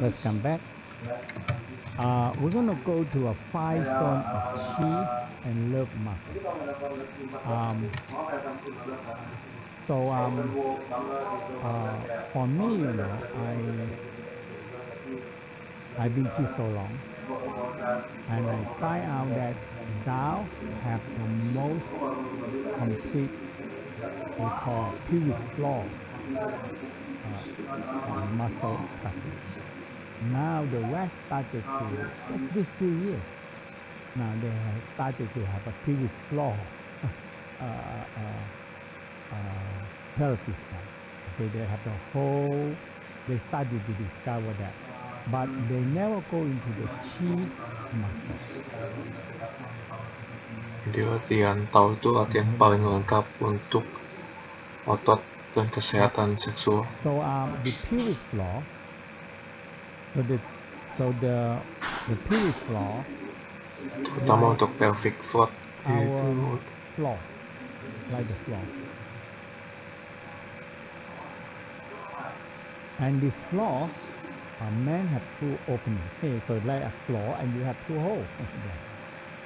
Let's come back. We're gonna go to a 5 zone of chi and love muscle. For me, I've been chi so long, and I find out that Tao have the most complete, we call pelvic floor muscle practice. Now the West started to, just this few years, now they have started to have a pelvic floor therapy style. Okay, they have the whole, they started to discover that, but they never go into the chi muscle. Jadi latihan Tao itu latihan paling lengkap untuk otot dan kesehatan seksual. So the pelvic floor, the pelvic floor, terutama untuk pelvic floor itu floor, like the floor. And this floor, men have two openings. Okay, so like a floor, and you have two holes.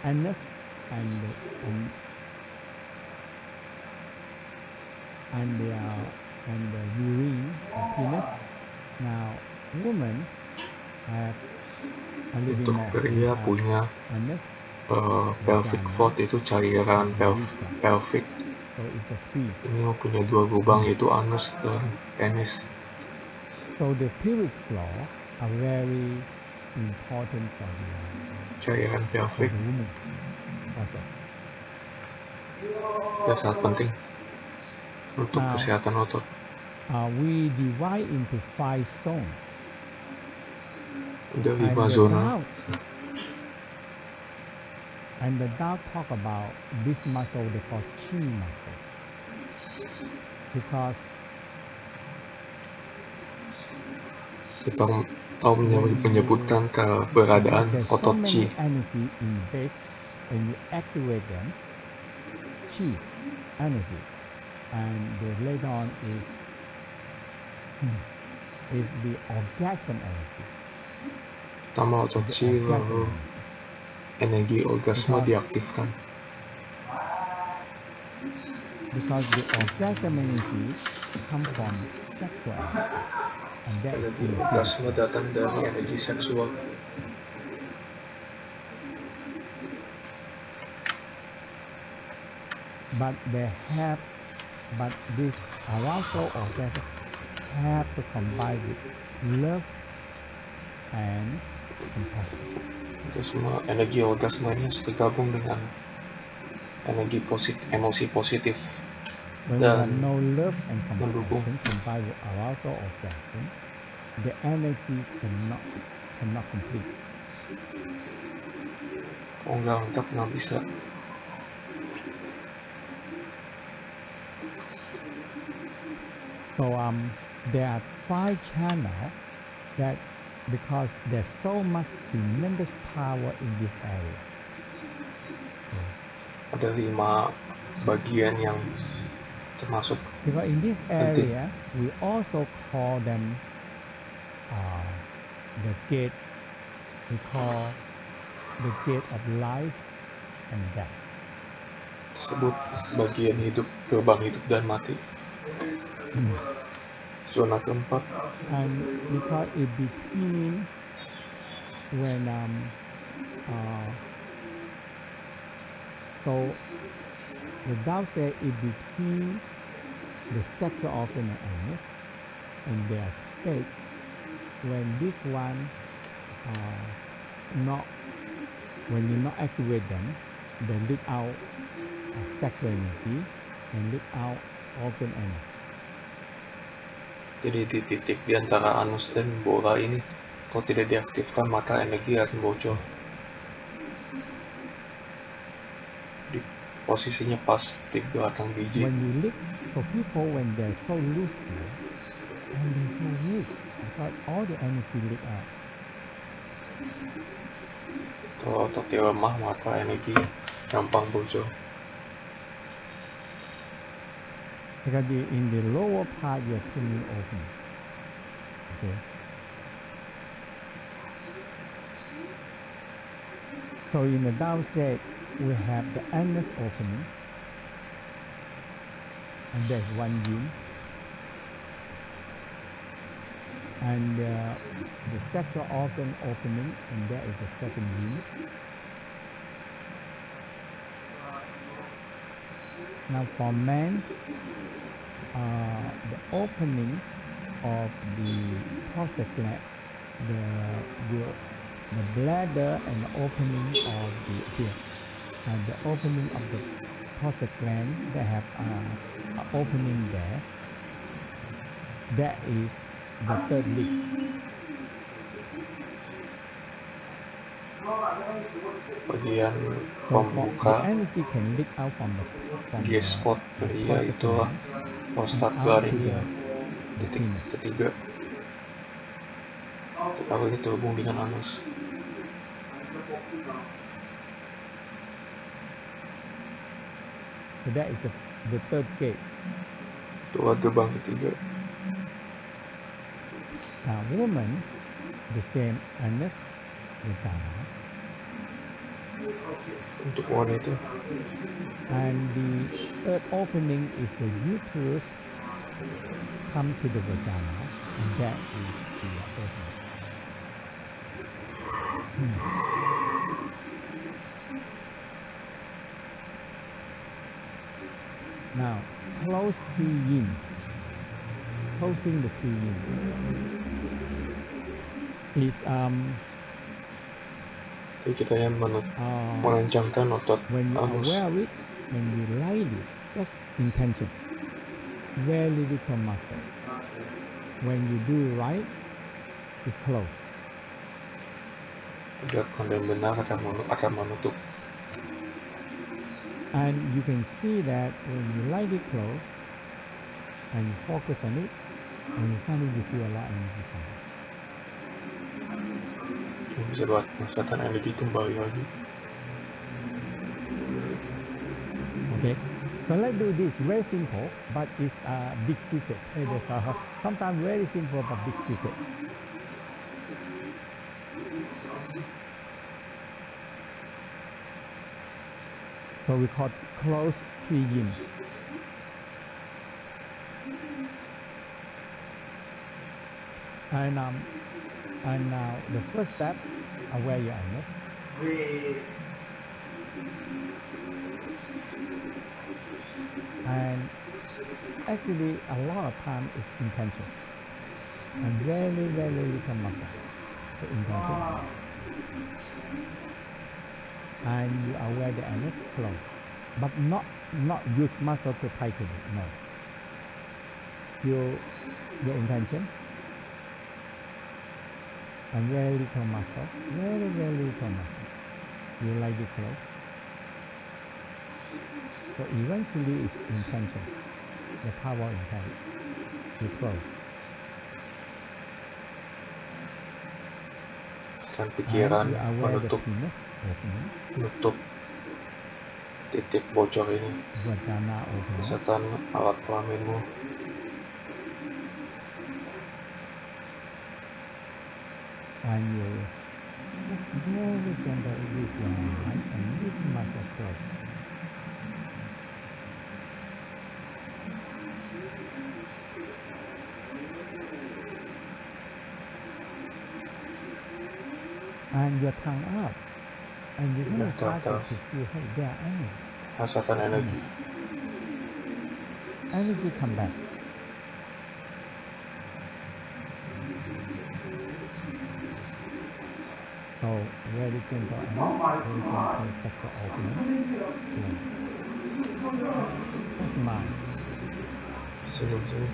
Anus and the urine or penis. Now, women have a little bit untuk more. pria punya Anus, pelvic floor itu cairan pelvic. so it's a three. Ini punya dua lubang, yaitu anus dan penis. So the pelvic floor are very important for the cairan pelvic woman also. Ya, sangat penting untuk kesehatan otot. We divide into 5 zones. Ada 5 zona. And the Tao talk about this muscle they call chi muscle, because kita tahu menyebutkan keberadaan otot chi. Energy in base, and you activate them, chi energy, and the later on is the orgasm energy. Pertama otot chi, lalu energi orgasme diaktifkan. Because the orgasm energy come from sexual, and that is energi orgasme datang dari energi seksual. But this arousal orgasm have to combine with love and compassion. Itu semua energi orgasme ini harus tergabung dengan energi positif, emosi positif. When you have no love and compassion combined with arousal orgasm, the energy cannot complete. Oh, nggak lengkap, nggak bisa. So there are 5 channels that, because there's so much tremendous power in this area. Ada 5 bagian yang termasuk. Because in this area, we also call them the gate. We call the gate of life and death. Sebut bagian hidup, gerbang hidup dan mati. Zona keempat. And because in between, when so the Tao said in between the sexual organ and anus, and their space, when this one when you not activate them, they leak out sexual energy and leak out organ energy. Jadi di titik di antara anus dan bola ini, kalau tidak diaktifkan maka energi akan bocor. Di posisinya pas di belakang biji. When you leak, for people when they're so loose here, and they're so weak, because all the energy leak out. Kalau ototnya lemah maka energi gampang bocor. Because in the lower part, you're tuning open. Okay. So in the Tao state, we have the anus opening, and there's one yin, and the sexual organ opening, and there is the second yin. Now for man, the opening of the prostate gland, the bladder, and the opening of the opening of the prostate gland, they have an opening there. That is the third leak. Bagian So the pembuka energy can leak out from the G-spot pria prostate itu gland prostat and out gland to ini the titik penis. ketiga kalau itu hubung dengan anus. So that is the third gate. Itu gerbang ketiga. Now woman, the same anus, vagina, Untuk wanita and the third opening is the uterus come to the vagina, and that is the opening. Now close three yin, closing the three yin is jadi kita yang mengencangkan otot when you are anus. aware of it, when you lightly, that's intention, very little muscle. When you do it right, you close. Tegakkan dan benar akan menutup. And you can see that when you lightly close and you focus on it, and you suddenly you feel a lot of energy come. Kamu bisa merasakan energi kembali lagi. Okay, so let's do this. Very simple, but it's a big secret. Sometimes very simple but big secret. So we call close three yin. And now the first step, aware your anus. And actually a lot of time is intention and very, very little muscle for intention. And you aware the anus close, but not huge muscle to tighten it, no. Your intention and very little muscle, very, very little muscle. You like it close. So eventually it's intention, the power intent. You close. Sekarang pikiran menutup titik bocor ini. Misalkan alat kelaminmu. And you just very gentle with your mind and make muscle close. And your tongue up, and you're going to start to feel, hey, there are energy. Rasakan energi. Energy come back. So very gentle anus, very gentle sexual opening. That's mine. Senyum-senyum.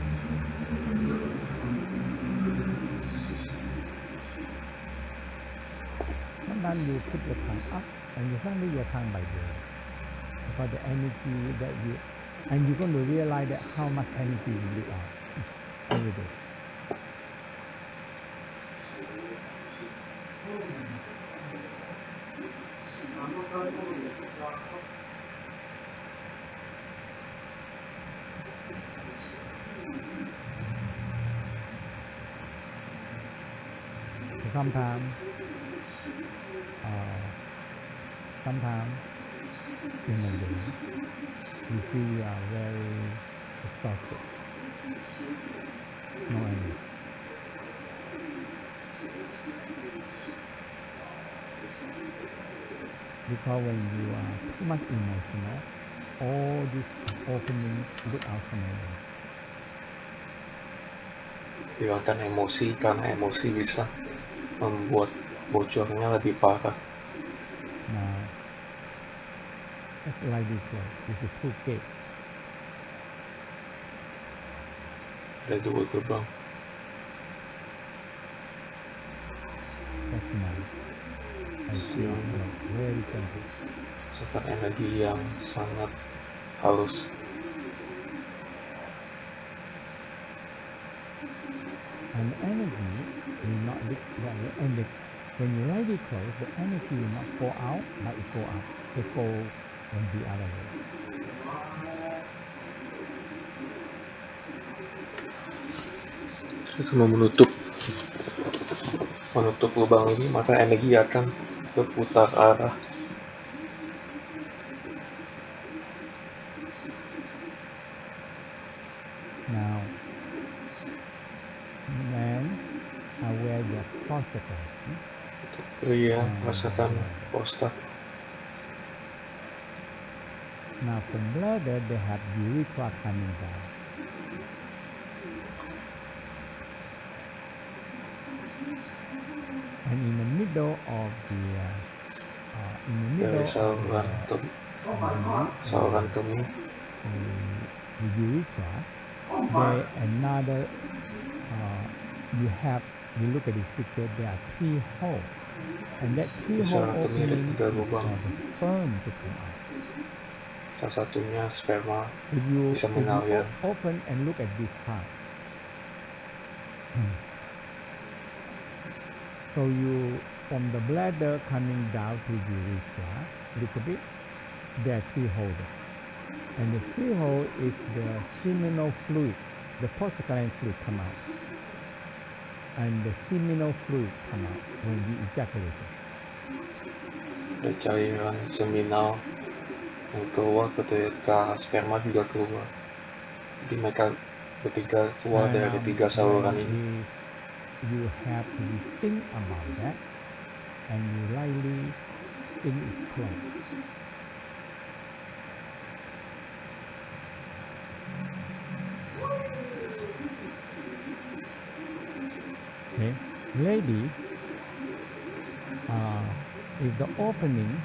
Sometimes you put your tongue up and you suddenly your tongue vibrates because the energy that you, and you're going to realize that how much energy you leak out every day. Sometimes sometimes in a day you feel you are very exhausted, no energy. Because when you are too much emotional, all this opening let out semuanya. Hilangkan emosi, karena emosi bisa membuat bocornya lebih parah. Now, just like this close. This is two gate. Ada 2 gerbang. That's now. I feel very gentle. Rasakan energi yang sangat halus. And the energy will not when you let it close, the energy will not go out, but it go up. It go on the other way. Ketika menutup lubang ini, maka energi akan berputar arah. Now, man, aware your prostate. Untuk pria, rasakan prostat. Now, from bladder, they have urethra coming down. And in the middle of the Dari saluran kemih, the urethra, there another you look at this picture, there are 3 holes, and that 3 hole opening is for the sperm to come out. Salah satunya sperma If you mengalir. open and look at this part, so you from the bladder coming down to the urethra, little bit, there are 3 holes, and the 3 hole is the seminal fluid, the prostaglandin fluid come out, and the seminal fluid come out when you ejaculate. Ada cairan seminal yang keluar ketika sperma juga keluar. Jadi mereka bertiga keluar dari 3 saluran ini. You have to think about that, and you lightly think it close. Okay, lady is the opening.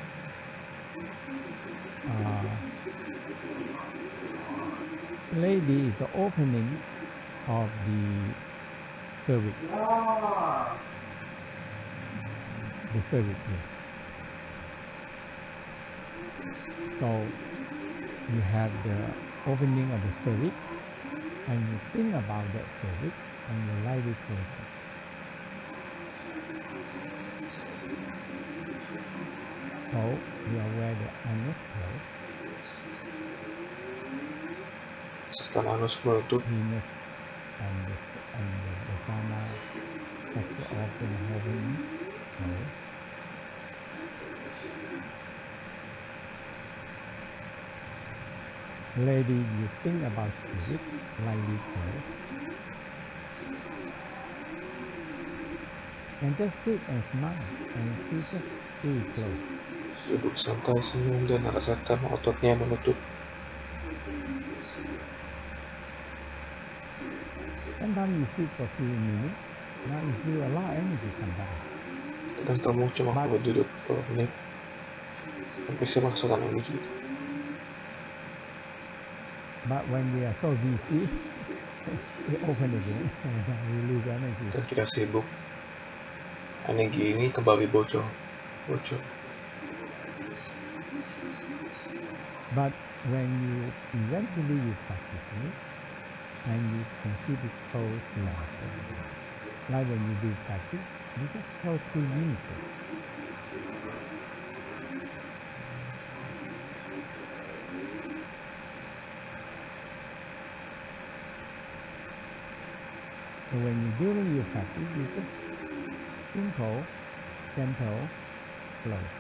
Lady is the opening of the cervix. The cervix here. So you have the opening of the cervix, and you think about that cervix, and you lightly close it. So you are where the anus closed. Setelah anus menutup, Venus and the vagina, sexual organ opening closed. Lady, you think about spirit, lightly close. And just sit and smile, and you just feel close. Duduk santai, senyum, dan rasakan ototnya menutup. Sometimes you sit for a few minutes, now you feel a lot of energy come back. Kadang kamu cuma perlu duduk beberapa menit, dan bisa merasakan energi. But when we are so busy, we open again, we lose energy. Dan kita sibuk, energi ini kembali bocor. But when you eventually you practice it, and you can keep it close longer, like when you do practice, you just close 3 units. So when you're doing your practice, you just simple, gentle, close.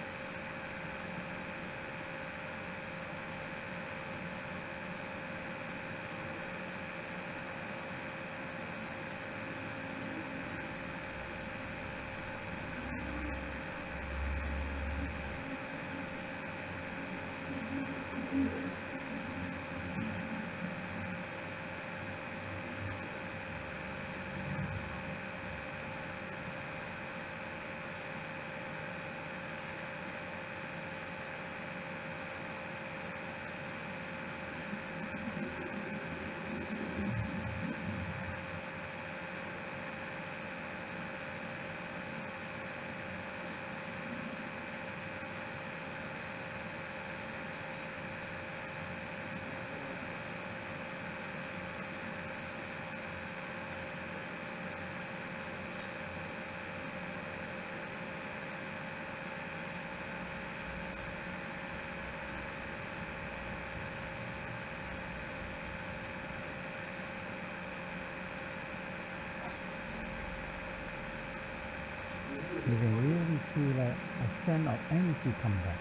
you can really feel a sense of energy come back.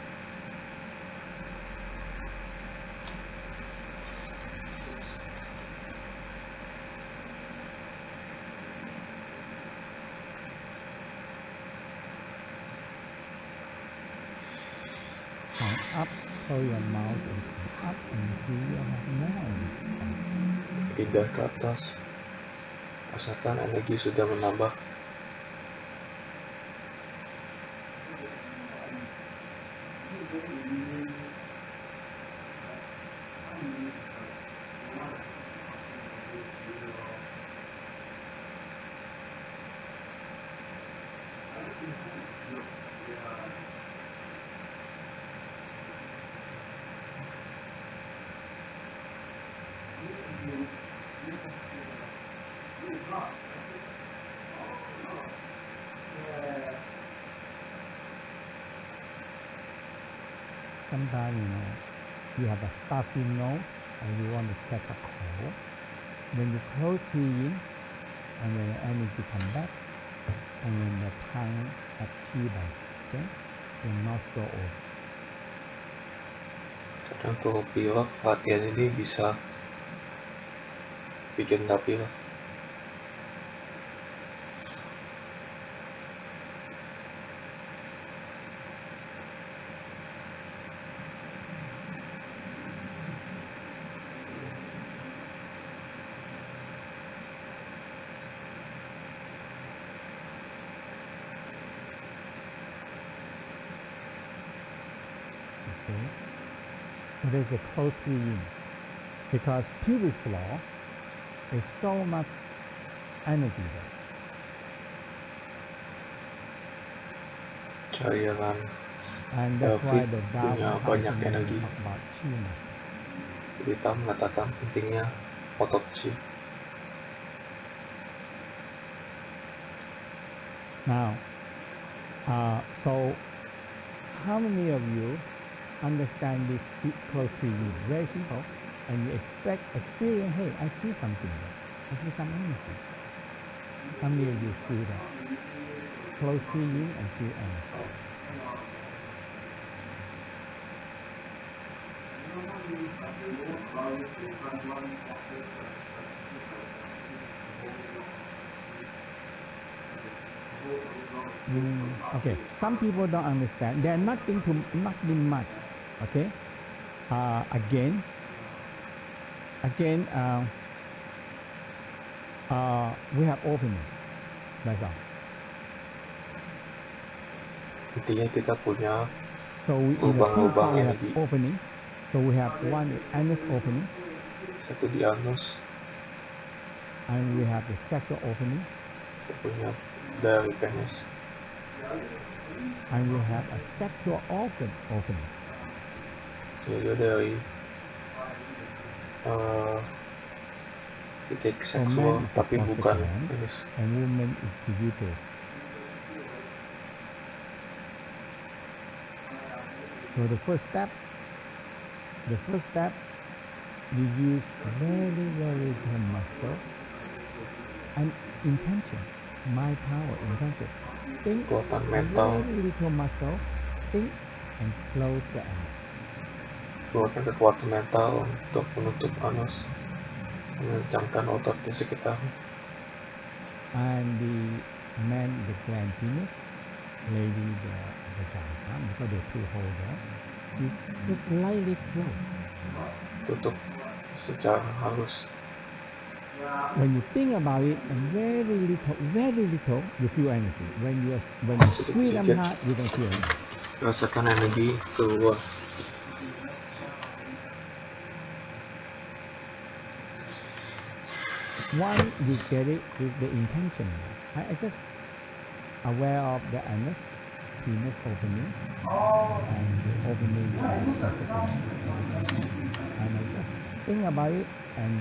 Come up, close your mouth and come up and feel you have more energy. Lidah ke atas, rasakan energi sudah menambah. Sometimes, you have a stuffy nose and you want to catch a cold. When you close 3 in, and when the energy come back, and when the tongue have chi back, okay, your nostril open. Kadang kalau pilek, latihan ini bisa bikin nggak pilek. Okay. So there's a close 3 in. Because pubic floor is so much energy there. Cairan And that's why the Tao punya banyak comparison energi. talk about chi muscle. Kita mengatakan pentingnya otot chi. Now, so how many of you understand this close 3 in? Very simple. And you experience, hey, I feel something there. I feel some energy. How many of you feel that? Close 3 in and feel energy. Okay, some people don't understand. There's nothing much. Okay, again, we have opening. That's all. Intinya kita punya So in the lubang-lubang we have energi. opening. So we have one anus opening, Satu di anus, and we have the sexual opening, kita punya dari penis, and we have a sexual organ opening. juga dari titik So seksual, man is the tapi bukan gland, penis. and woman is the uterus. So the first step, you use very, very little muscle and intention, mind power, intention. Think Kekuatan mental, very little muscle, think and close the eyes. keluarkan kekuatan mental untuk menutup anus, mengencangkan otot di sekitar. And the man, the gland penis, lady, the vagina, because the two hole there, you just slightly close. Tutup secara halus. When you think about it, and very little, you feel energy. When you squeeze them hard, you don't feel energy. Rasakan energi keluar. One, you get it, is the intention. I just aware of the anus, penis opening, and the opening of the prostate. And I just think about it, and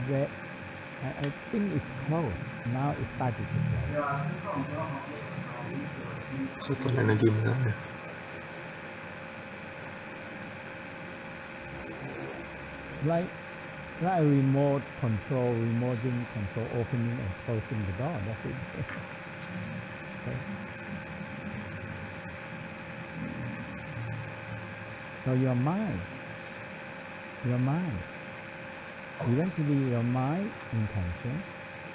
I think it's closed. Now it started to close. Rasakan energi mengalir. Like remote control opening and closing the door. That's it. Okay. So your mind, eventually your mind intention,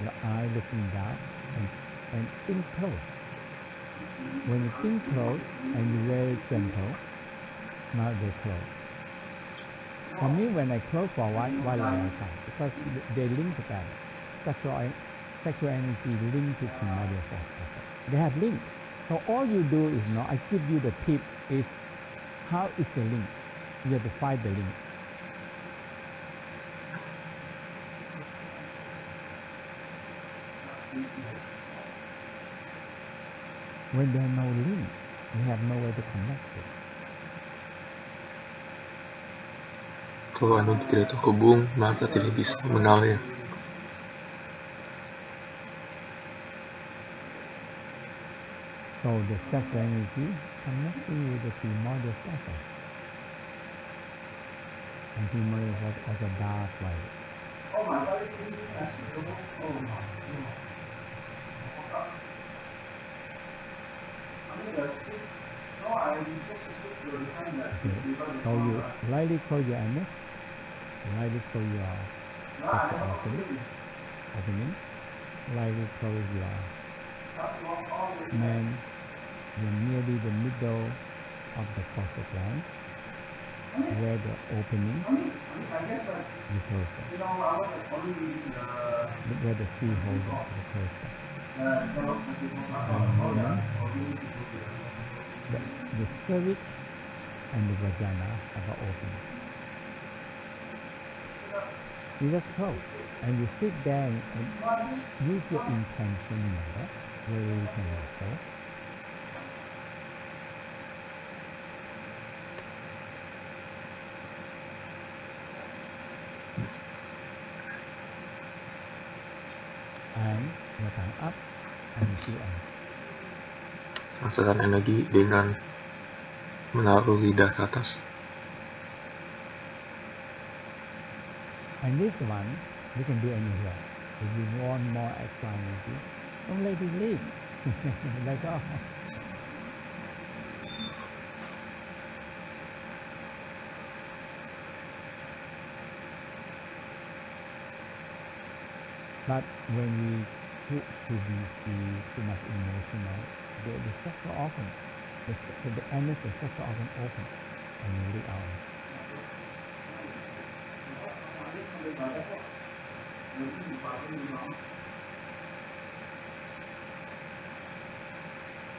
your eye looking down and think close. When you think close and you're very gentle, now they close. For me, when I close for a while I time, because they link together. Sexual energy linked to primordial force also. They have link. So all you do is now, I give you the tip is, how is the link? You have to find the link. When there's no link, you have no way to connect it. Kalau anu tidak terhubung, maka tidak bisa mengalir. So the sexual energy connecting with the primordial forces. And primordial force also dark light. Okay. So you lightly close your eyes, lightly close your opening, lightly close your man. You're nearly the middle of the prostate line, where the opening, you close them. Where the three hold them, you close them. And women, the cervix and the vagina have an opening. You just close, and you sit there and use your intention, remember, where you can restore. And your tongue up, and you feel empty. Rasakan energi dengan menaruh lidah ke atas. And this one, you can do anywhere. If you want more extra energy, don't let it leak. That's all. But when we put too busy, too much emotional, the sexual organ, the endless sexual organ open and you leak out.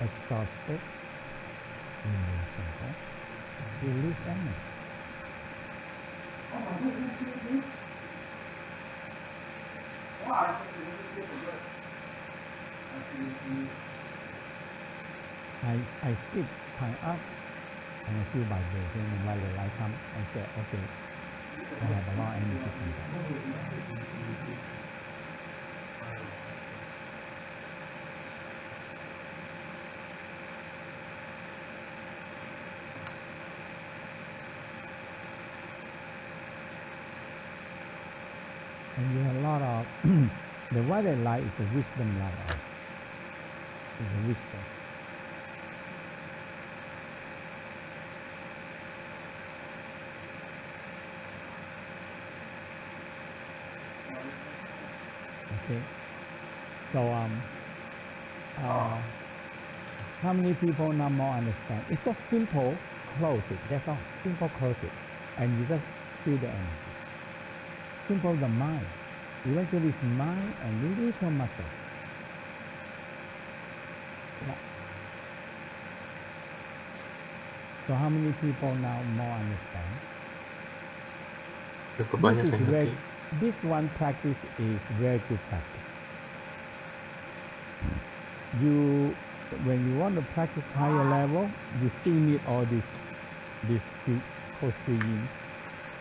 Exhausted, emotional, you lose energy. I sleep, tongue up, and I feel vibration, and while the light comes, I say, okay, I have a lot of energy come back. And you have a lot of, the violet light is the wisdom light also. It's a wisdom. Okay. So how many people now more understand? It's just simple, close it. That's all. Simple, close it, and you just feel the energy. Simple, the mind. Eventually, it's mind and little muscle. Yeah. So how many people now more understand? This one practice is very good practice. When you want to practice higher level, you still need all these post breathing.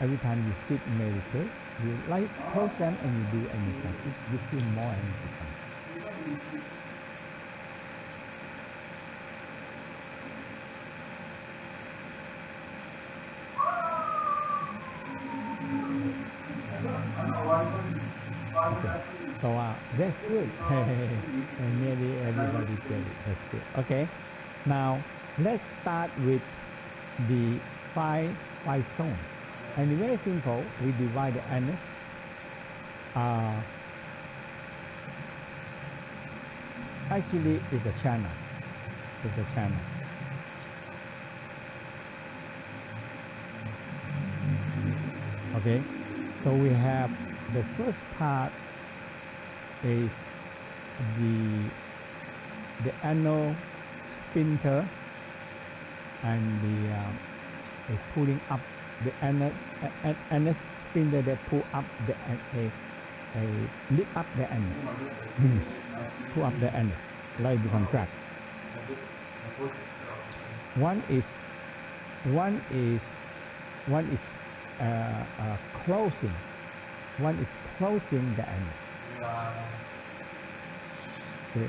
Every time you sit and meditate, you close them and you do any practice, you feel more energy. Okay. So that's good. And nearly everybody get it. That's good. Okay. Now let's start with the five zone. And very simple, we divide the anus. Actually, it's a channel. It's a channel. Okay, so we have the first part is the anal sphincter and the pulling up the anus sphincter that pull up the lift up the anus, pull up the anus, like you contract. One is closing. One is closing the anus. Okay.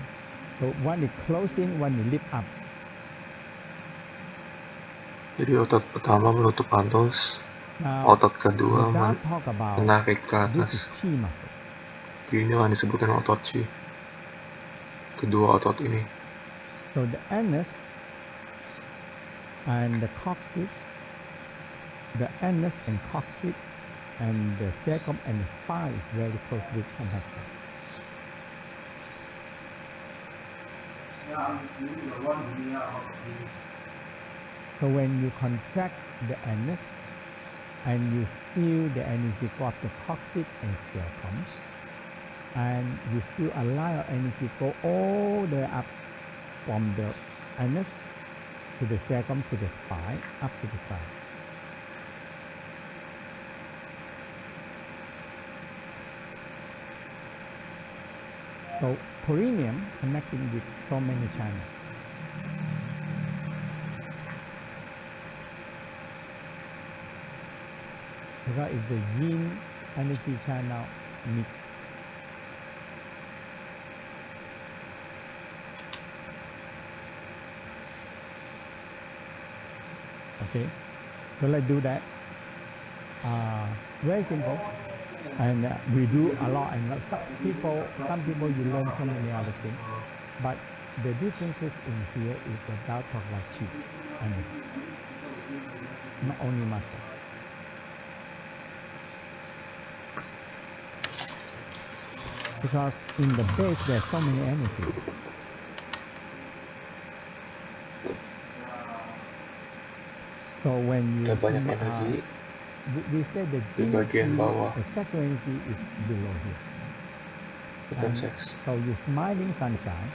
So one is closing, one is lift up. Jadi otot pertama menutup anus, Now, otot kedua menarik ke atas. Ini yang disebutkan otot chi. Kedua otot ini. So the anus and the coccyx, the anus and coccyx and the cecum and the spine is very closely connected. So when you contract the anus and you feel the energy go up the coccyx and cecum, and you feel a line of energy go all the way up from the anus to the cecum to the spine, up to the thigh. So perineum connecting with so many channels. Because it's the yin energy channel meet. Okay, so let's do that. Very simple, and we do a lot. And some people you learn so many other things, but the differences in here is the Tao talk about chi, energy, not only muscle. Because in the base there's so many energy. So when you see, we said the the sexual energy is below here. Bukan seks. So you smiling sunshine.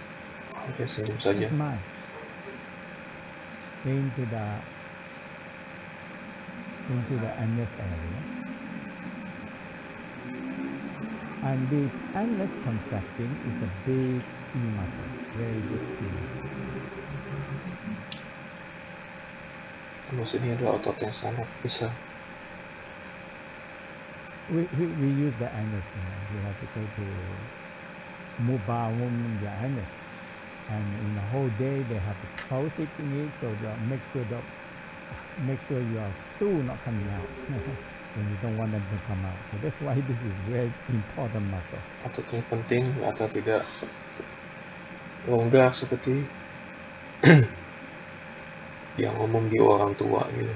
Oke, senyum saja. Smile into the anus area. And this anus contracting is a big muscle, very big muscle. Anus ini adalah otot yang sangat besar. We use the anus. We have to go to move the anus, and in the whole day they have to close it in it, so make sure your stool not coming out. When you don't want them to come out. So that's why this is very important muscle. Otot yang penting agar tidak longgar seperti yang umum di orang tua gitu.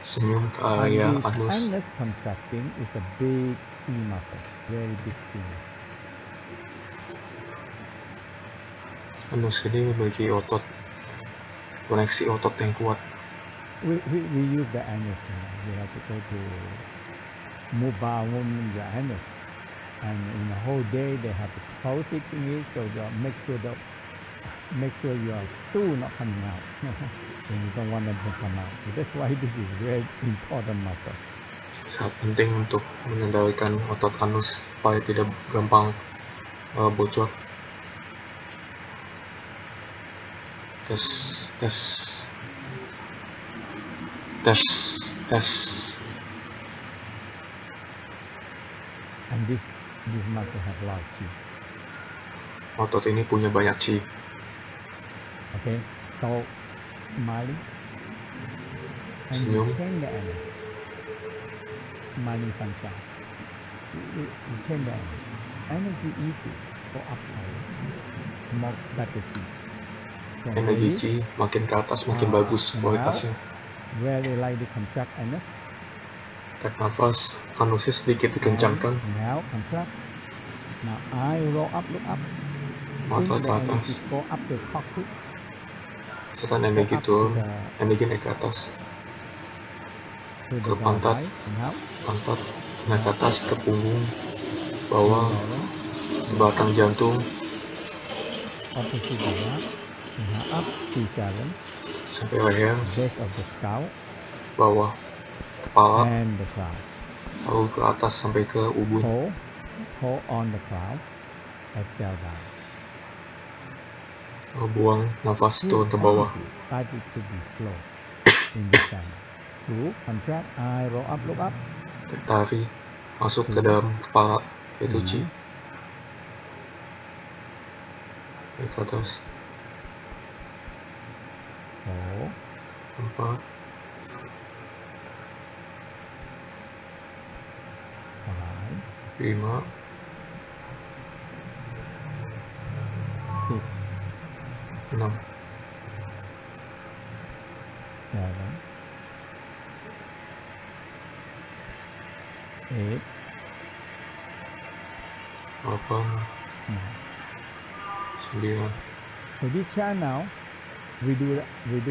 Senyum ke area anus. Anus contracting is a big muscle, very big muscle. Anus ini memiliki otot, koneksi otot yang kuat. We use the anus. We have to go to move the anus, and in the whole day they have to close it in it, so make sure your stool not coming out when you don't want them to come out. So that's why this is very important muscle. Sangat penting untuk mengendalikan otot anus supaya tidak gampang bocor. Tes. And this muscle have a lot of chi. Otot ini punya banyak chi. Okay, so smiling and Senyum. you change the anus. Smiling sunshine. You change the anus. Energy easy. go up higher, more better Chi. So Energi breathe, Chi makin ke atas makin bagus kualitasnya. very lightly contract anus. Tarik nafas, anusnya sedikit dikencangkan. Inhale, contract. Now I roll up, look up. Mata Think ke the atas. energy go up to coccyx. Setelah energi turun, energi naik ke atas. To Ke the pantat, inhale. pantat naik ke atas ke punggung, bawah, belakang jantung. Opposite bawah. Inhale up, T7. Sampai leher, Base of the skull. bawah kepala, and the crown. Lalu ke atas sampai ke ubun. Hold on the crown. Exhale down. Lalu buang nafas turun ke bawah. Start it to be slow in this channel. 2. Contract. I roll up, look up. Tarik masuk ke dalam kepala. Itu Chi. Naik ke atas. 4. 4. 5. 6. 7. 8. 8. 9. So this channel, we do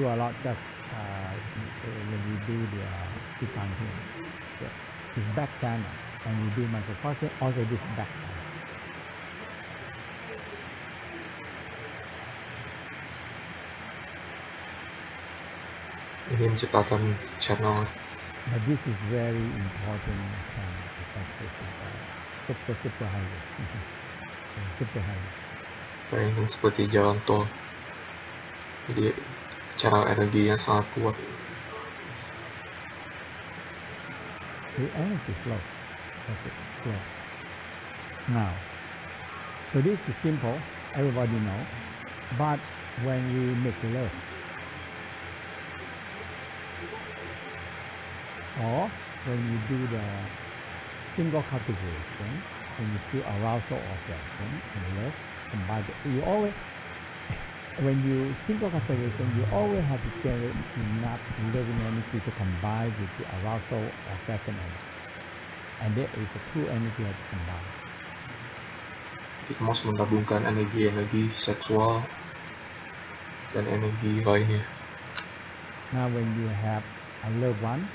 a lot just when we do the Qigong here. Yeah. It's back channel, and we do microprocessing also this back channel. Ini menciptakan channel. But this is very important channel because this is super highway. Super highway. Bayangin seperti jalan tol. Jadi cara energi yang sangat kuat. The energy flow. That's it. Flow. Now, so this is simple. Everybody know. But when we make love, or when you do the single cultivation, when you feel arousal orgasm in love, combine you always, when you single cultivation, you always have to generate enough loving energy to combine with the arousal orgasm energy. And there is a two energy that combine. Kita harus menggabungkan energi-energi seksual dan energi lainnya. Now when you have a loved one,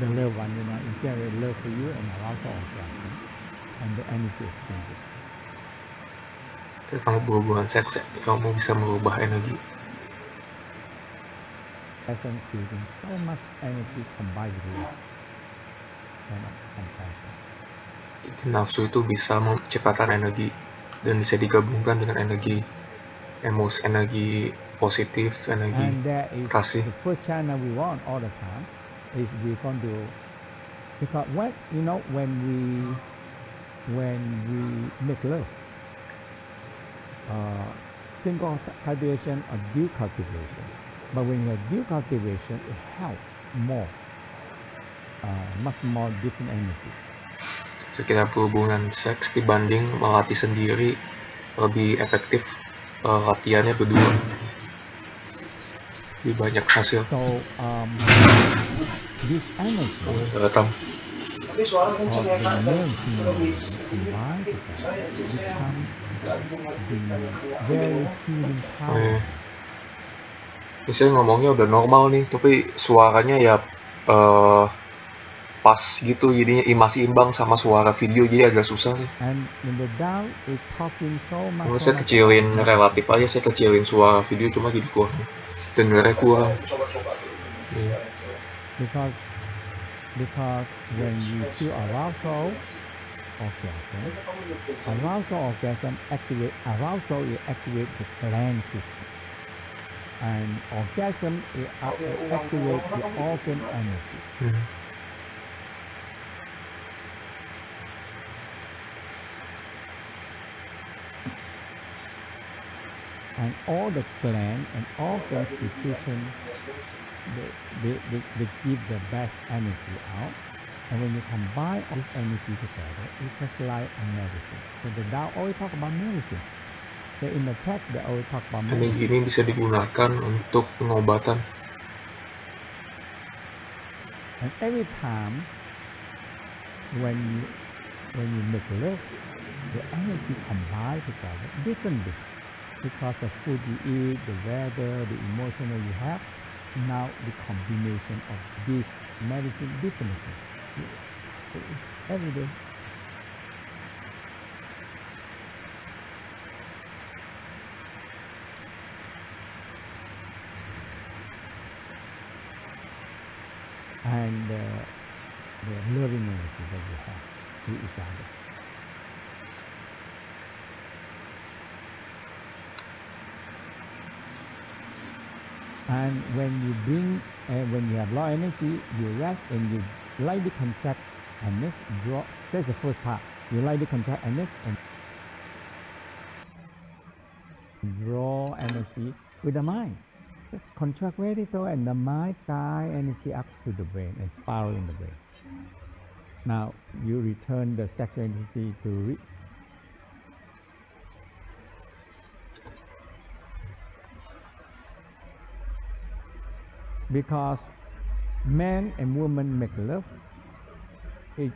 the loved one, it generates love for you and arousal orgasm, and the energy exchanges. Ketika kamu berhubungan seks, kamu bisa merubah energi. Passion creating so much energy combined with love and compassion. Nafsu itu bisa menciptakan energi dan bisa digabungkan dengan energi emosi, energi positif, energi kasih. The first channel we want all the time is we're going to, because when we make love, single cultivation or dual cultivation, but when you have dual cultivation, it helps more, much more different energy. Sekitar berhubungan seks dibanding melatih sendiri lebih efektif latihannya berdua, lebih banyak hasil. So this energy datang of the male combined together become the very healing power. Misalnya ngomongnya udah normal nih, tapi suaranya ya pas gitu, jadinya masih imbang sama suara video, jadi agak susah nih. Saya kecilin relatif aja, saya kecilin suara video, cuma jadi kurang, dengarnya kurang. Because when you feel arousal orgasm activate the gland system, and orgasm activate the organ energy. And all the gland and organ secretion, they give the best energy out, And when you combine all this energy together, it's just like a medicine. So the Tao always talk about medicine. So in the text, they always talk about Energi medicine. ini bisa digunakan untuk pengobatan. And every time when you make love, the energy combine together differently because the food you eat, the weather, the emotional you have. Now the combination of this medicine differently. It's every day. And the loving energy that you have to each other. And when you have low energy, you rest and you lightly contract and this draw. That's the first part. You lightly contract and this and draw energy with the mind. Just contract very little and the mind guide energy up to the brain and spiral in the brain. Now you return the sexual energy to because man and woman make love, it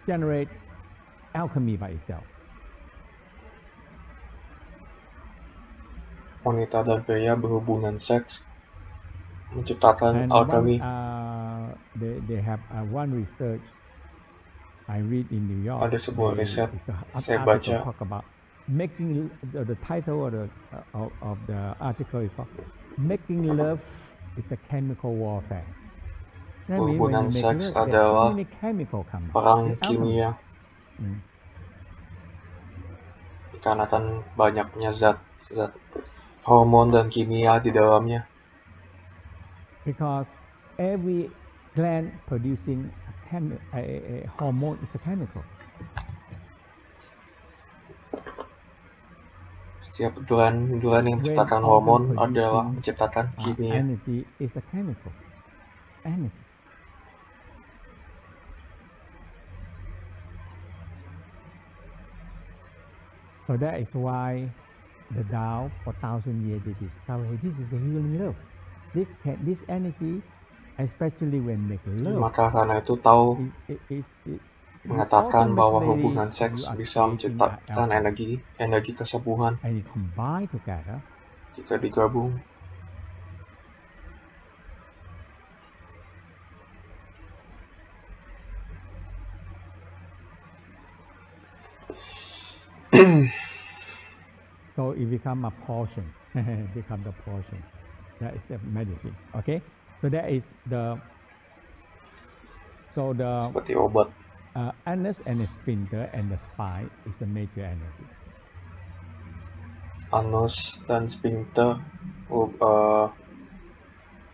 generates alchemy by itself. Wanita dan pria berhubungan seks menciptakan alkemi. They have one research I read in New York. Ada sebuah riset saya baca. Talk about making the title of the article is called "Making Love is a Chemical Warfare." Hubungan seks adalah perang kimia. Dikarenakan banyaknya zat hormon dan kimia di dalamnya. Because every gland producing a hormone is a chemical. Setiap gland yang menciptakan hormon adalah menciptakan kimia. Energy is a chemical. Energy. So that is why the Tao for 1,000 years they discover this is the healing love. This energy, especially when make love. Maka karena itu Tao mengatakan bahwa hubungan seks bisa menciptakan energi kesembuhan. And you combine together. Jika digabung. So it become a portion. Become the portion. That is a medicine. Okay. So that is the. So the. Seperti obat. Anus and the sphincter and the spine is the major energy. Anus dan sphincter,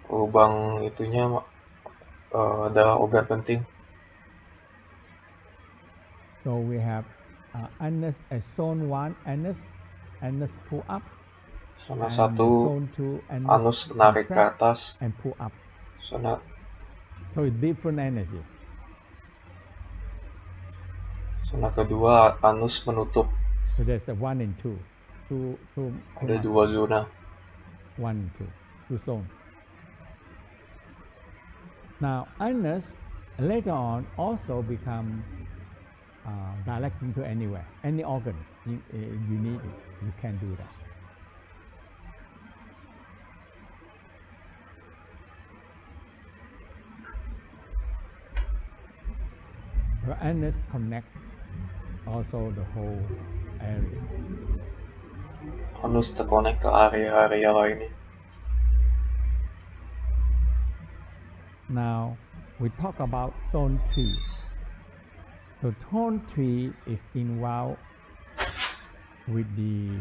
lubang itunya adalah organ penting. So we have anus as zone 1, anus pull up. Zona 1, anus menarik ke atas and pull up. So different energy. Zona kedua, anus menutup. So there's a 1 and 2. Ada 2 zona. 1 and 2 zone. Now anus later on also become directing to anywhere, any organ you need it, you can do that. The anus connect also the whole area. Anus terkonek ke area-area lainnya. Now we talk about zone 3. So zone 3 is involved with the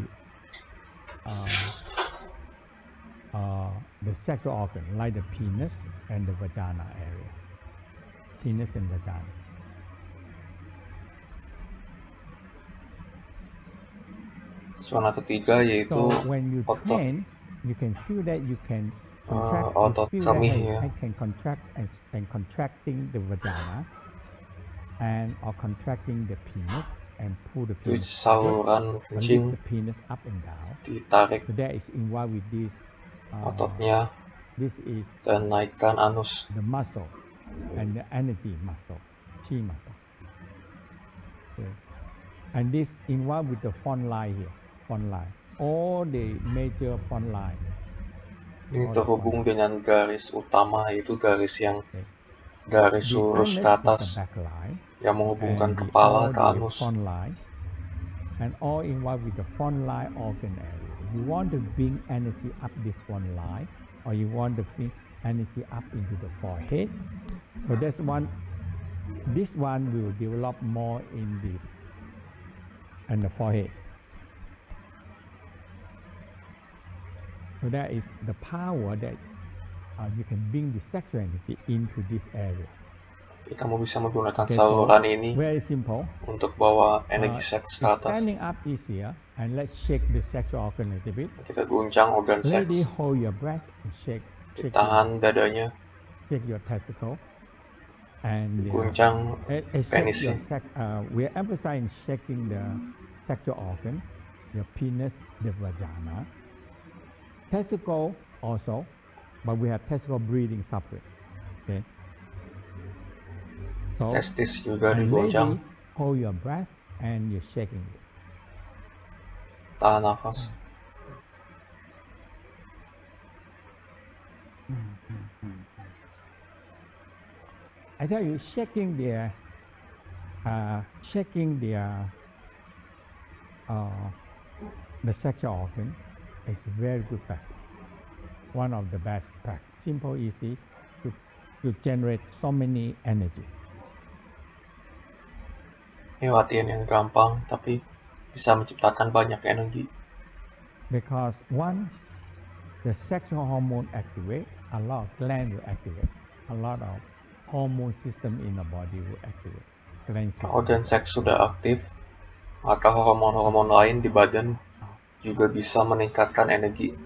sexual organ, like the penis and the vagina area. Penis and vagina. Zona ketiga yaitu when you otot. train, you can feel that you can contract. Otot kemih ya. I can contract and contracting the vagina, and or contracting the penis and pull the Itu penis saluran or lift kencing the penis up and down. ditarik So that is involved with this. ototnya This is dan naikkan anus. the muscle and the energy muscle, chi muscle. Okay. And this involved with the front line here, front line. All the major front line. Ini terhubung dengan garis utama, yaitu garis yang garis lurus ke atas yang menghubungkan kepala ke anus. Front line, and all involved with the front line organ area. You want to bring energy up this front line, or you want to bring energy up into the forehead. So that's one. This one will develop more in this and the forehead. So that is the power that you can bring the sexual energy into this area. Kamu bisa menggunakan saluran ini very simple. Untuk bawa energi seks ke atas. Standing up easier, and let's shake the sexual organ a little bit. Kita guncang organ seks. Lady, hold your breast and shake. Ditahan dadanya. Shake your testicle. And guncang penisnya. We are emphasizing shaking the sexual organ, your penis, the vagina. Testicle also, but we have testicle breathing separate. Okay. So, testis juga diguncang. Hold your breath and you're shaking it. Tahan nafas. I tell you, shaking the sexual organ is very good practice. One of the best practice. Simple, easy to generate so many energy. Ini latihan yang gampang, tapi bisa menciptakan banyak energi. Because one, the sexual hormone activate, a lot of gland will activate, a lot of hormone system in the body will activate. Organ seks sudah aktif, maka hormon-hormon lain di badan juga bisa meningkatkan energi.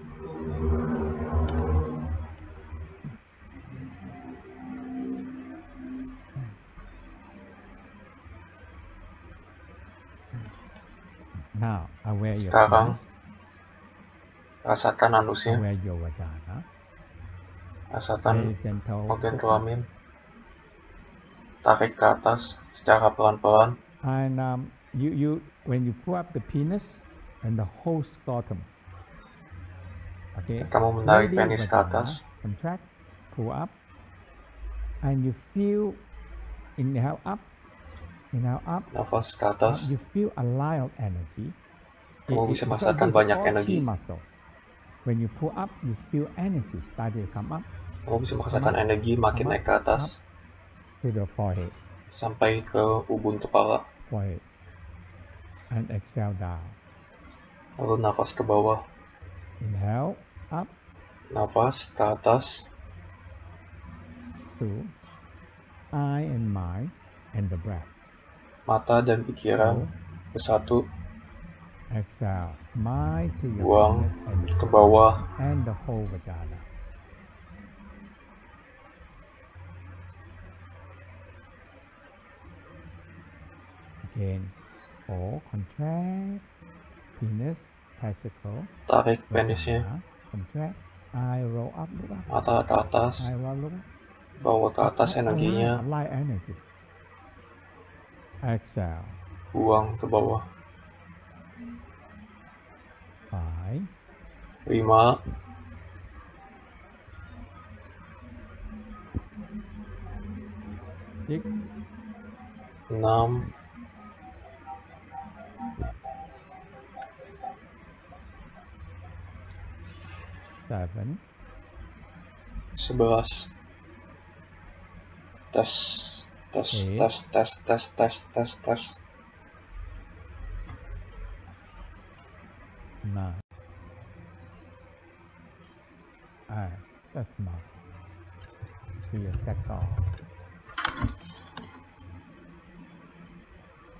Now, aware your Sekarang, penis, rasakan anusnya, aware your vagina, rasakan organ kelamin, tarik ke atas secara pelan-pelan. And when you pull up the penis and the whole scrotum, okay, kamu menarik penis ke atas, contract, pull up, and you feel inhale up, nafas ke atas. You feel a lot of energy. Kamu bisa merasakan banyak energi. When you pull up, you feel energy starting to come up. Kamu bisa merasakan energi makin naik ke atas. To the forehead. Sampai ke ubun kepala. Forehead. And exhale down. Lalu nafas ke bawah. Inhale up. Nafas ke atas. 2. Eye and mind and the breath. Mata dan pikiran bersatu. Exhale. Mind to your buang ke bawah. And the whole vagina. Again. 4. Contract. Penis. Testicle. Tarik penisnya. Contract. Eye roll up. Mata ke atas. Eye roll up. Bawa ke atas energinya. Light energy. Exhale. Buang ke bawah. 5. 5. 6. 6. 7. 11. Tes. 9. That's not. To your sector.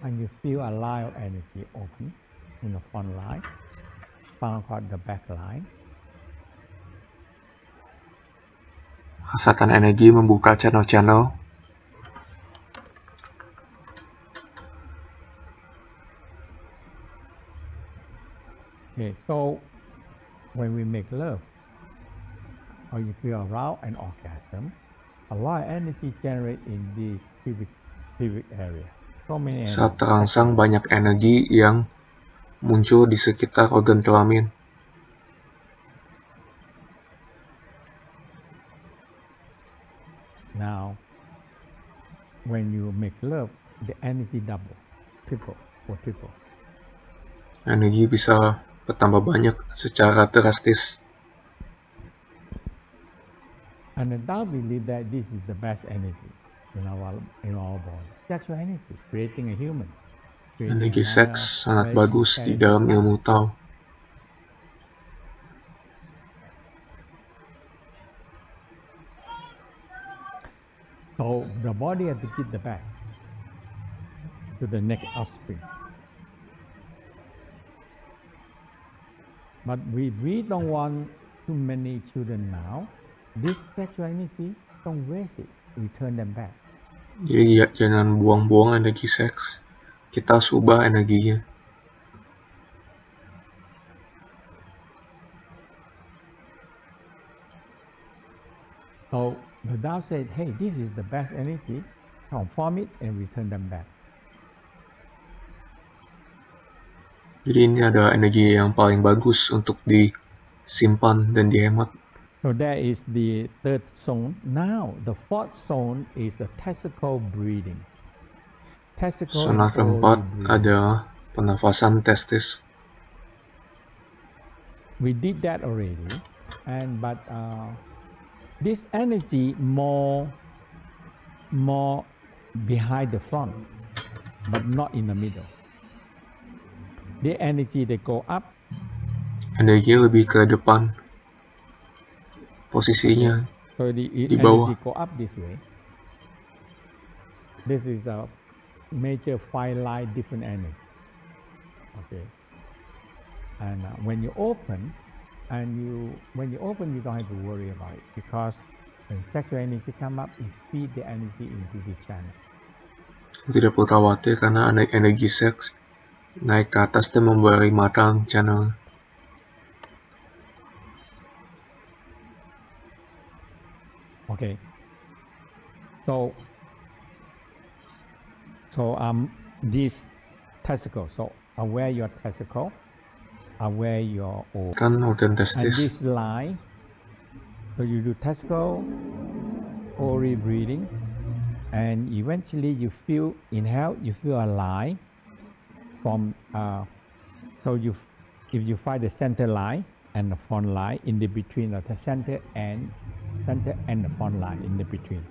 And you feel a line of energy open in the front line, found out the back line. Rasakan energi membuka channel-channel. Okay, so when we make love or you feel aroused and orgasm, a lot of energy generated in this pubic area. So many Saat energy. terangsang banyak energi yang muncul di sekitar organ kelamin. Now, when you make love, the energy double, triple. Energi bisa bertambah banyak secara drastis. And the Tao believe that this is the best energy in our body. Sexual energy, creating a human. Energi seks sangat bagus di dalam ilmu Tao. So the body has to give the best to the next offspring. But we don't want too many children now. This sexual energy, don't waste it. Return them back. Jadi jangan buang-buang energi seks. Kita ubah energinya. So the Tao said, hey, this is the best energy. Transform it and return them back. Jadi ini adalah energi yang paling bagus untuk disimpan dan dihemat. So that is the third zone. Now the fourth zone is the testicle breathing. Zona keempat adalah pernafasan testis. We did that already, but this energy more behind the front, but not in the middle. The energy they go up. Energi lebih ke depan. Posisinya so the di bawah. Energy go up this way. This is a major 5 line different energy. Okay. And when you open, you don't have to worry about it, because when sexual energy come up, you feed the energy into this channel. Tidak perlu khawatir karena energi seks naik ke atas dan memberi matang channel. Okay. So this testicle. So aware your testicle, aware your organ testis. And this line. So you do testicle, ori breathing, and eventually you feel inhale. You feel a line from. So if you find the center line and the front line in the between of the center and the front line in the between.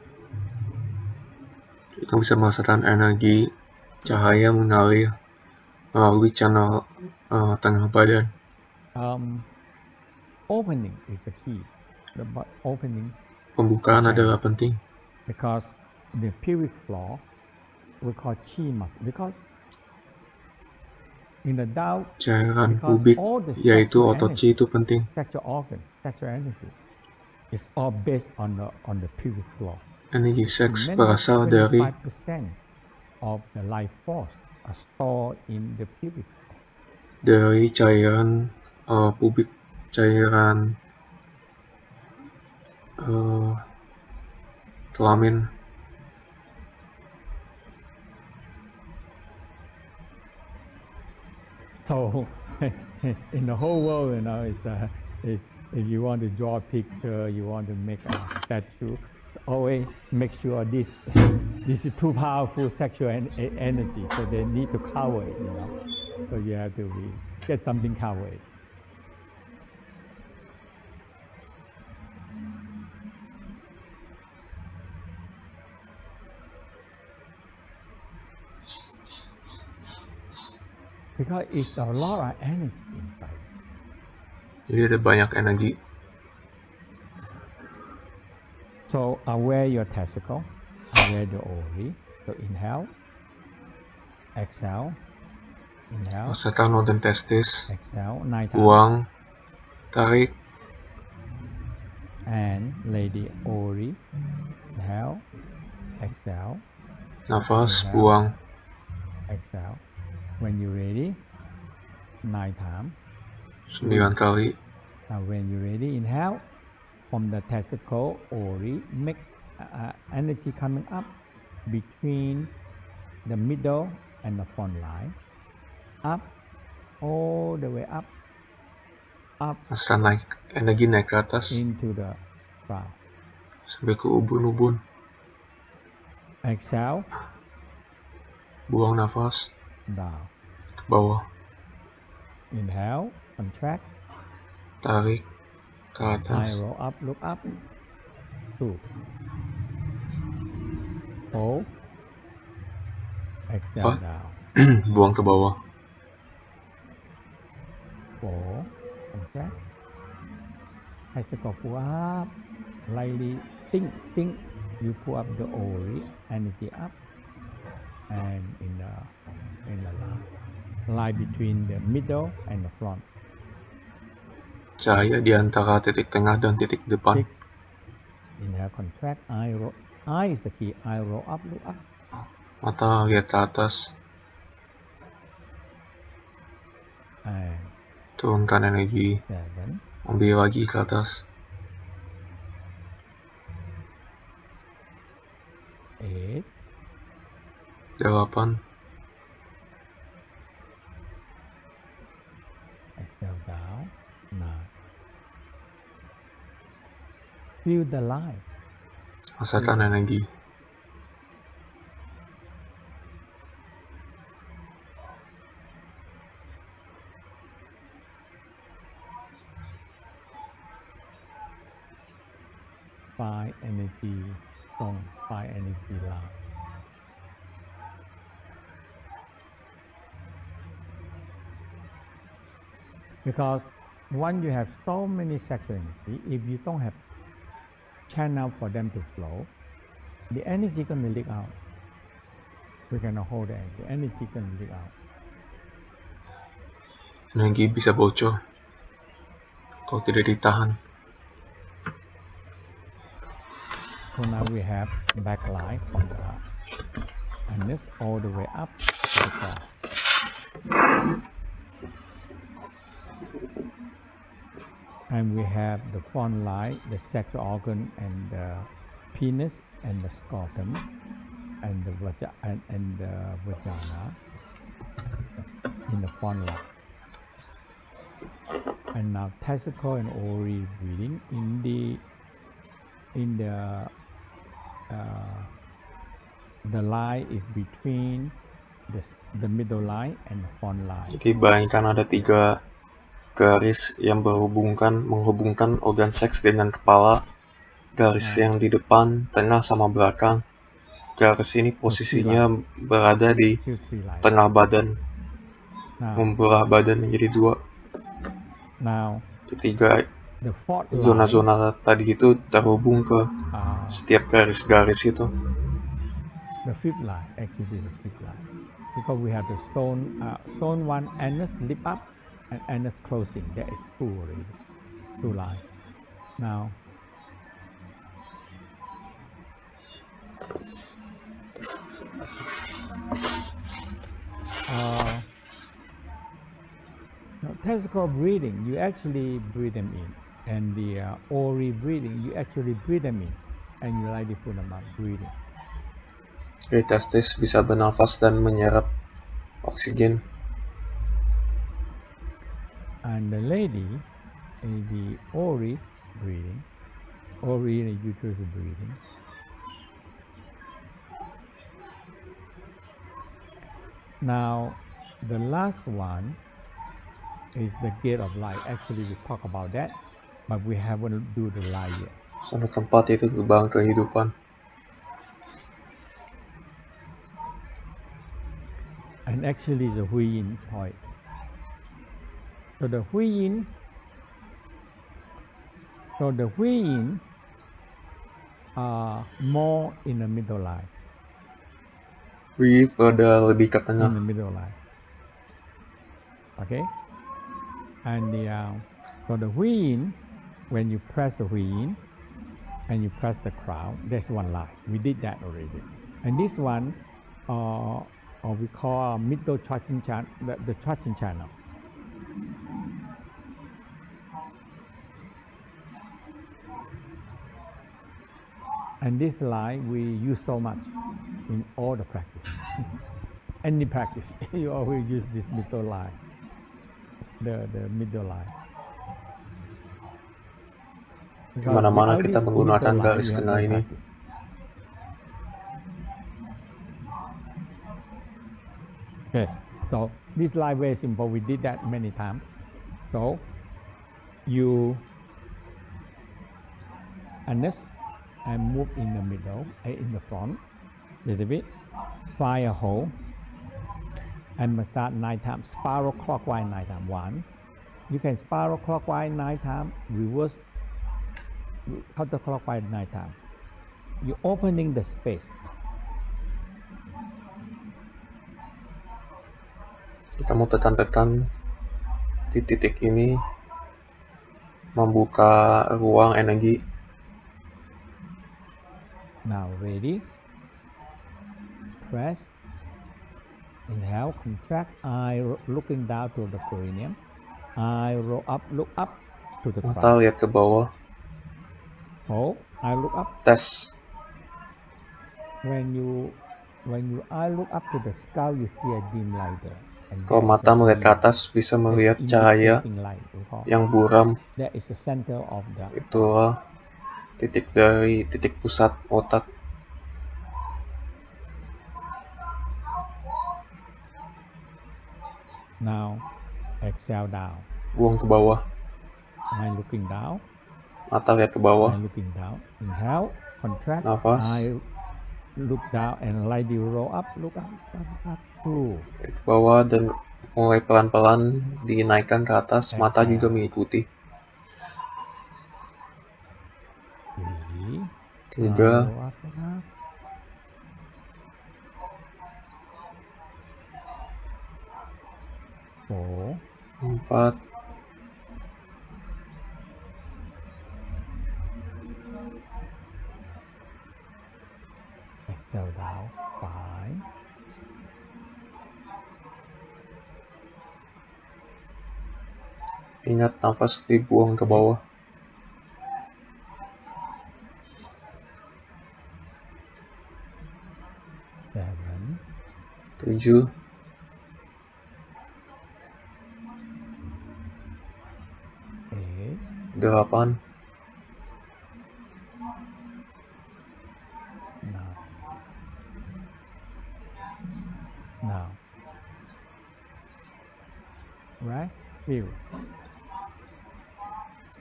Kita bisa merasakan energi cahaya mengalir melalui channel tengah badan. Opening is the key. The opening. Pembukaan adalah penting. Because the pubic floor we call chi muscle. Because in the Tao, cairan pubik yaitu otot chi itu penting. Sexual organ, sexual energy is all based on the pubic floor. Energi seks berasal dari 25% of the life force are stored in the pubic floor. Dari cairan pubik, cairan kelamin. So in the whole world, it's if you want to draw a picture, you want to make a statue, always make sure this is too powerful sexual energy, so they need to cover it. So you have to get something covered. Because it's a lot of energy inside. Jadi ada banyak energi. So aware your testicle, aware the ovary. So inhale, exhale, inhale. Rasakan organ testis. Exhale, 9 times. Buang, tarik. And lady ovary, inhale, exhale. Nafas, inhale, buang. Exhale. When you're ready, 9 times. 9 kali. Now when you're ready, inhale from the testicle ori, make energy coming up between the middle and the front line, up, all the way up, Setelah energi naik ke atas into the crown. sampai ke ubun-ubun. Exhale, Buang nafas down. ke bawah. Inhale, contract. Tarik ke atas. Eye roll up, look up. 2. Hold. Exhale down. Buang ke bawah. 4. Contract. Testicle pull up. Lightly think. You pull up the ori, energy up, and in the line between the middle and the front. Cahaya di antara titik tengah dan titik depan. 6. Inhale, contract. Eye roll. Eye is the key. Eye roll up, look up. Mata lihat ke atas. And Turunkan energi. 7. Ambil lagi ke atas. 8. 8. Exhale down. 9. Feel the line. Rasakan energi. Five energy strong, 5 energy line. Because once you have so many sexual energy, if you don't have channel for them to flow, the energy gonna leak out. We cannot hold the energy. Energy gonna leak out. Energi bisa bocor kalau tidak ditahan. So now we have backline from the anus all the way up to the crown. And we have the front line, the sexual organ, and the penis, and the scrotum, and the vagina in the front line. And now testicle and ovary breathing in the line is between the middle line and the front line. Jadi bayangkan ada 3 garis yang menghubungkan organ seks dengan kepala. Garis yang di depan, tengah, sama belakang. Garis ini posisinya berada di tengah badan, membelah badan menjadi 2. Now, Ketiga zona-zona tadi itu terhubung ke setiap garis-garis itu. The fifth line, actually the fifth line, because we have the zone 1 anus lip up and anus closing. That is 2 already, 2 lines. Now, testicle breathing, you actually breathe them in, and the ovary breathing, you actually breathe them in, and you lightly put them up, breathing. Jadi testis bisa bernafas dan menyerap oksigen. And the lady, the ovary breathing, ovary and uterus breathing. Now, the last one is the gate of life. Actually, we talk about that, but we haven't do the light yet. Zona keempat itu gerbang kehidupan. And actually, the Huiyin point. So the Huiyin are more in the middle line. Hui pada lebih ke tengah. In the middle line. Okay. And so the Huiyin, when you press the Huiyin and you press the crown, there's one line. We did that already. And this one, we call middle charging channel, the charging channel. And this line we use so much in all the practice. Any practice, you always use this middle line, the middle line. Di mana-mana kita this menggunakan middle line, garis we have tengah no ini. practice. Okay, so this line very simple. We did that many times. So you harness and move in the middle, in the front, little bit. Fire a hole and massage 9 times. Spiral clockwise 9 times. 1. You can spiral clockwise 9 times. Reverse counterclockwise 9 times. You're opening the space. Kita mau tekan-tekan di titik ini, membuka ruang energi. Now ready? Press. Inhale, contract. I looking down to the perineum. I roll up, look up to the Mata crown. lihat ke bawah. Hold. I look up. Tes. When you I look up to the skull, you see a dim light there. Kalau mata melihat ke atas, bisa melihat cahaya yang buram. That is the center of the. Itulah titik dari titik pusat otak. Now, exhale down. Buang ke bawah. I'm looking down. Mata lihat ke bawah. I'm looking down. Inhale, contract. Nafas. I look down and lightly roll up. Look up. Ke bawah dan mulai pelan-pelan dinaikkan ke atas. Mata juga mengikuti. 3. 4. Exhale down. 5. Ingat, nafas dibuang ke bawah. 7. 8. 9. Now, rest, feel.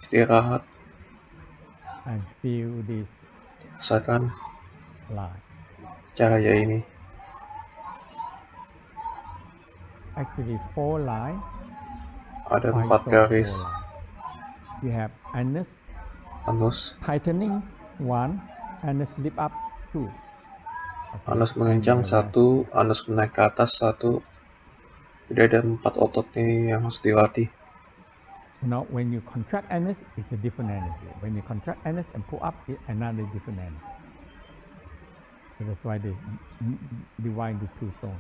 Istirahat. And feel this Rasakan line. cahaya ini. Actually, 4 line. Ada 4 garis. You have anus tightening 1, anus lift up 2. Okay. Anus mengencang 1, anus menaik ke atas 1. Jadi ada 4 otot ini yang harus dilatih. Now, when you contract anus, it's a different energy. When you contract anus and pull up, it's another different energy. So that's why they divide into 2 zones.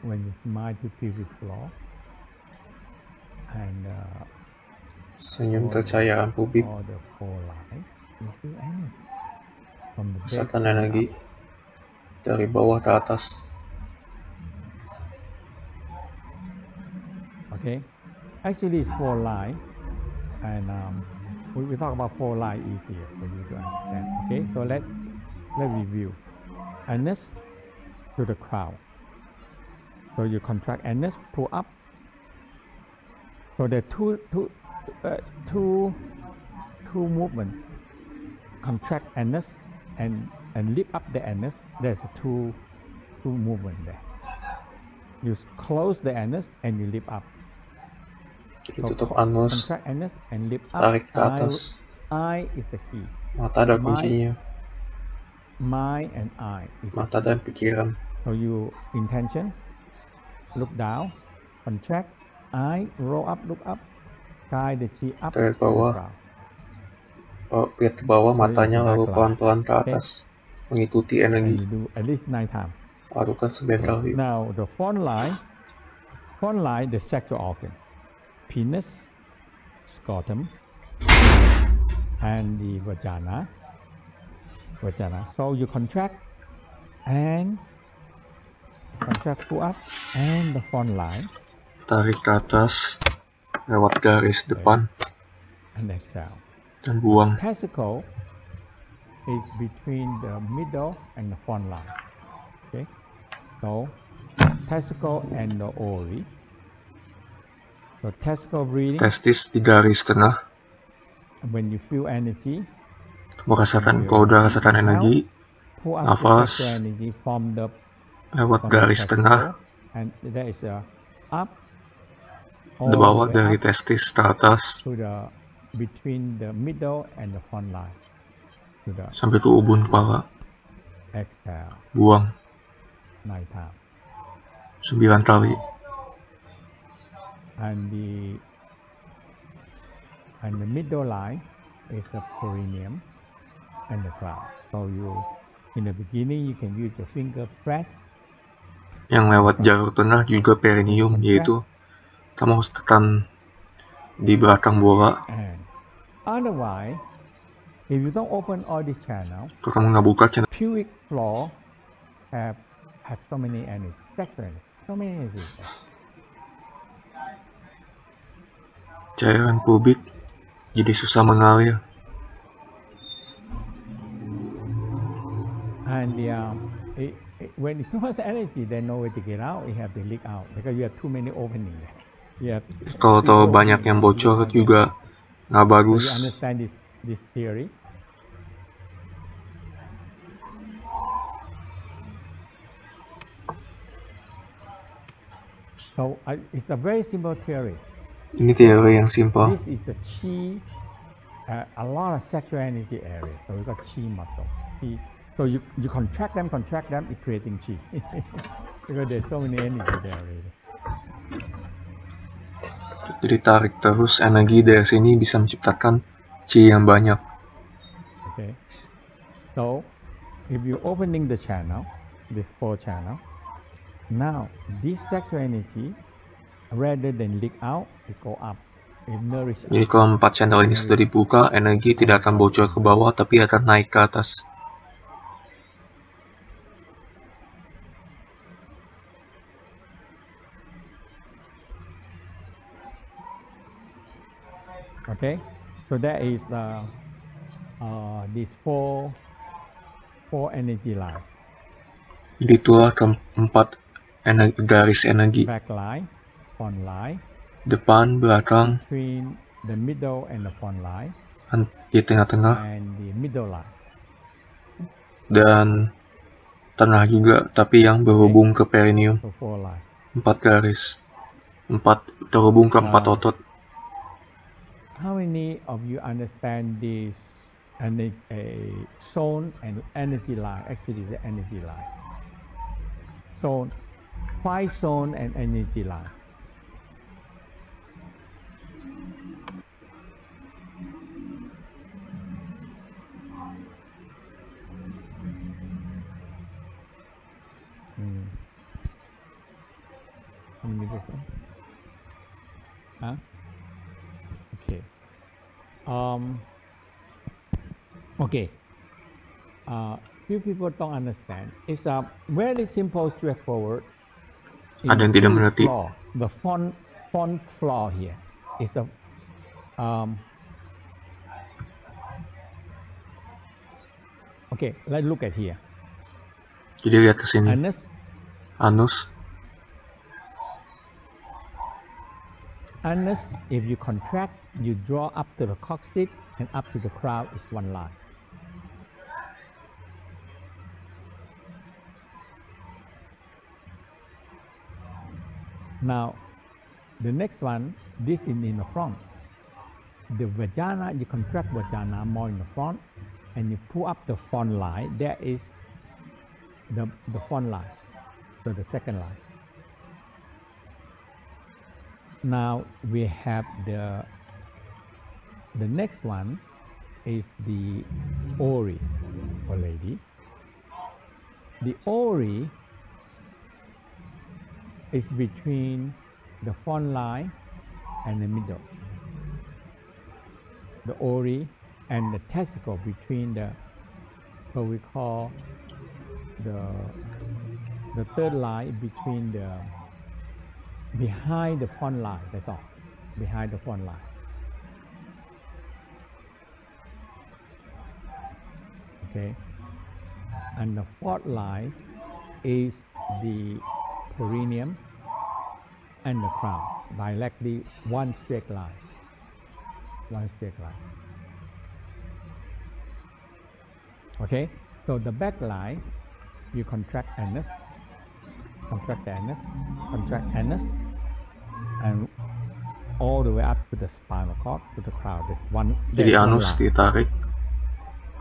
When you smile to pelvic floor and senyum ke cairan pubik, all the 4 lines, you feel energy from the base rasakan energi dari bawah ke atas. Okay, actually it's 4 lines, and we talk about 4 lines easier for you to understand. Okay, so let's review. Anus to the crown. So you contract anus, pull up. So there are two movements. Contract anus and lift up the anus. There's the two movements there. You close the anus and you lift up. Jadi tutup anus, contract anus and lift up. tarik ke atas. I is the key. Mata ada kuncinya. Mind and eye is mata dan pikiran. So you intention. Look down, contract, eye, roll up, look up, guide the chi up, tarik bawah, lihat ke bawah So this matanya is lalu back line. pelan-pelan ke Okay. atas mengikuti And energi. you do at least 9 times. Lakukan sebentar yuk. Now the front line, the sexual organ, penis, scrotum, and the vagina. So you contract and pull up, and the front line. Tarik ke atas lewat garis depan. And exhale. Dan buang. Testicle is between the middle and the front line. Okay. So testicle and the ovary. So testicle breathing. Testis di garis tengah. When you feel energy, Kalau udah rasakan energi, nafas lewat garis tengah, dibawa dari testis ke atas sampai ke ubun kepala. Buang 9 kali. And the middle line is the perineum and the crown. So in the beginning, you can use your finger press. Yang lewat jalur tengah juga perineum, yaitu kamu harus tekan di belakang bola. And otherwise, if you don't open all this channel, kalau kamu nggak buka channel, pubic floor have so many energy, so many energy. Cairan pubik jadi susah mengalir. And when it's too much energy, there's no way to get out. You have to leak out because you have too many openings. Kalau banyak yang bocor juga nggak bagus. So you understand this theory? So it's a very simple theory. Ini teori yang simpel. This is the chi, a lot of sexual energy area. So we got chi muscle. So you contract them, it creating chi. Because there's so many energy there already. Jadi tarik terus energi dari sini bisa menciptakan chi yang banyak. Okay. So if you opening the channel, this 4 channel, now this sexual energy, rather than leak out, it go up. Jadi kalau 4 channel ini sudah dibuka, energi tidak akan bocor ke bawah, tapi akan naik ke atas. Okay, so that is these four energy line. Jadi itulah keempat garis energi. Back line, front line. Depan, belakang. Between the middle and the front line. Di tengah-tengah. And the middle line. Dan tengah juga, tapi yang berhubung ke perineum. So 4 line. 4 garis. 4 terhubung ke 4 otot. How many of you understand this zone and energy line? Actually, it's the energy line. Zone, 5 zone and energy line. How many percent? Huh? Okay. Okay. Few people don't understand. It's a very simple, straightforward. Ada yang tidak mengerti. The front floor here is a okay. Let's look at here. Jadi lihat ke sini. Anus. Anus, if you contract, you draw up to the coccyx and up to the crown is 1 line. Now, the next one, this is in the front. The vagina, you contract vagina more in the front, and you pull up the front line. That is the front line, so the second line. Now we have the next one is the ori or lady. The ori is between the front line and the middle. The ori and the testicle between the what we call the third line between the behind the front line. That's all. Behind the front line. Okay. And the fourth line is the perineum and the crown, directly one straight line. One straight line. Okay, so the back line, you contract anus, contract the anus, contract anus, and all the way up to the spinal cord, to the crown. Jadi anus ditarik,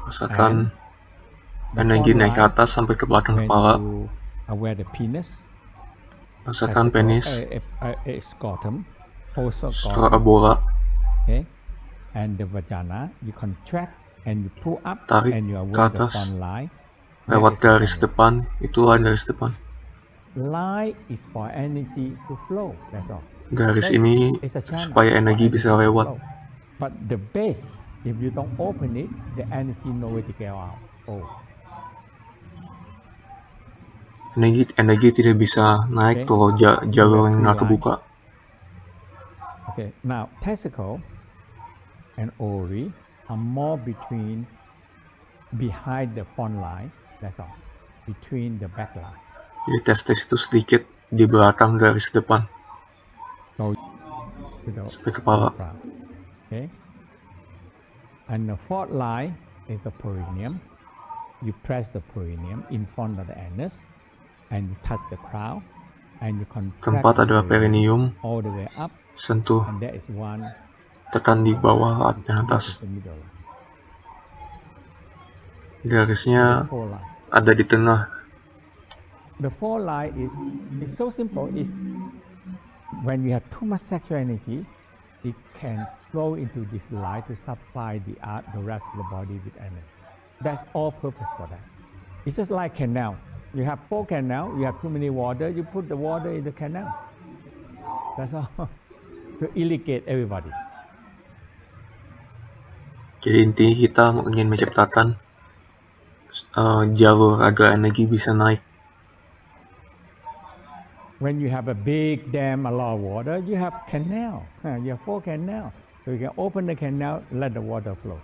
rasakan energi naik ke atas sampai ke belakang kepala. Where the penis, rasakan penis, scrotum, bola. Okay, and the vagina, you contract and you pull up, tarik and you are ke atas, the front line. Lewat garis depan, itu line garis depan. Line is for energy to flow. That's all. Garis ini supaya energi bisa lewat. But the base, if you don't open it, the energy nowhere to go out. Oh. Energi tidak bisa naik kalau jalur yang nggak kebuka. Okay, now testicle and ori are more behind the front line. That's all. Between the back line. Jadi testis itu sedikit di belakang garis depan. So, sampai kepala. Okay. And the fourth line is the perineum. You press the perineum in front of the anus, and you touch the crown, and you contract. Keempat adalah perineum. All the way up. Sentuh. And there is one. Tekan di bawah dan atas. Garisnya ada di tengah. The fourth line is so simple. Is when you have too much sexual energy, it can flow into this line to supply the rest of the body with energy. That's all purpose for that. It's just like canal. You have 4 canal. You have too many water. You put the water in the canal. That's all. To irrigate everybody. Jadi intinya kita ingin menciptakan jalur agar energi bisa naik. When you have a big dam, a lot of water, you have canal. You have 4 canal. So you can open the canal, let the water flow.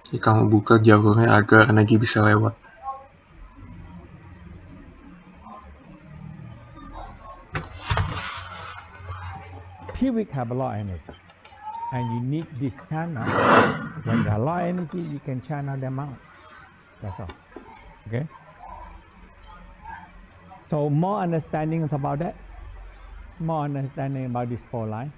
Jadi kamu buka jalurnya agar energi bisa lewat. Pubic have a lot of energy. And you need this channel. When you have a lot of energy, you can channel them out. That's all. Okay? So more understanding about that? More understanding about this 4 line?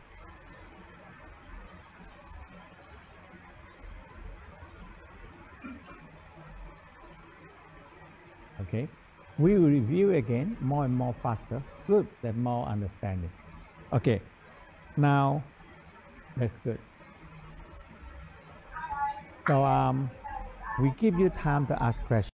Okay? We will review again more and more faster. Good, that more understanding. Okay. Now, that's good. So we give you time to ask questions.